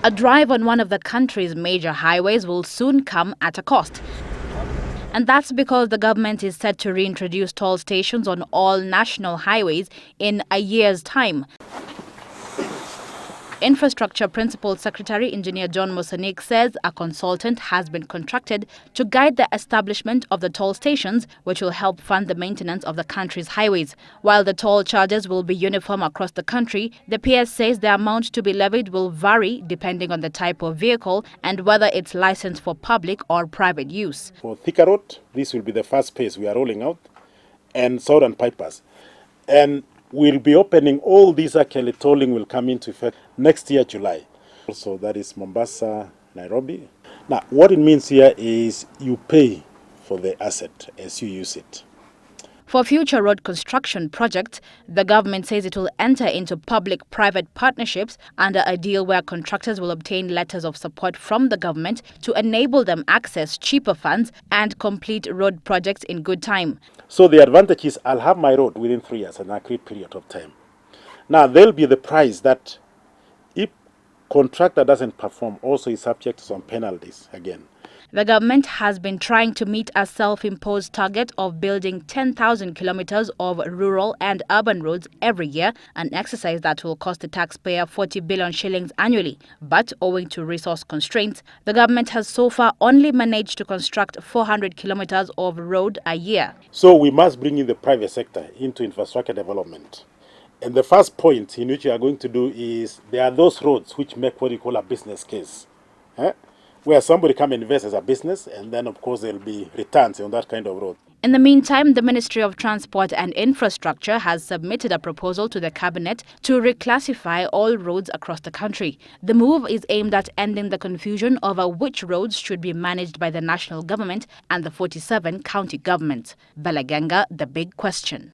A drive on one of the country's major highways will soon come at a cost. And that's because the government is set to reintroduce toll stations on all national highways in a year's time. Infrastructure Principal Secretary Engineer John Mosonik says a consultant has been contracted to guide the establishment of the toll stations, which will help fund the maintenance of the country's highways. While the toll charges will be uniform across the country, the PS says the amount to be levied will vary depending on the type of vehicle and whether it's licensed for public or private use. For Thika Road, this will be the first phase we are rolling out, and Southern Pipers. And we'll be opening all these. Actually, tolling will come into effect next year, July. So that is Mombasa, Nairobi. Now, what it means here is you pay for the asset as you use it. For future road construction projects, the government says it will enter into public-private partnerships under a deal where contractors will obtain letters of support from the government to enable them access cheaper funds and complete road projects in good time. So the advantage is I'll have my road within 3 years, an accurate period of time. Now, there'll be the price that if contractor doesn't perform, also is subject to some penalties again. The government has been trying to meet a self-imposed target of building 10,000 kilometers of rural and urban roads every year, an exercise that will cost the taxpayer 40 billion shillings annually. But owing to resource constraints, the government has so far only managed to construct 400 kilometers of road a year. So we must bring in the private sector into infrastructure development. And the first point in which we are going to do is there are those roads which make what you call a business case. Where somebody come and invest as a business, and then of course there will be returns on that kind of road. In the meantime, the Ministry of Transport and Infrastructure has submitted a proposal to the Cabinet to reclassify all roads across the country. The move is aimed at ending the confusion over which roads should be managed by the national government and the 47 county governments. Genga, the big question.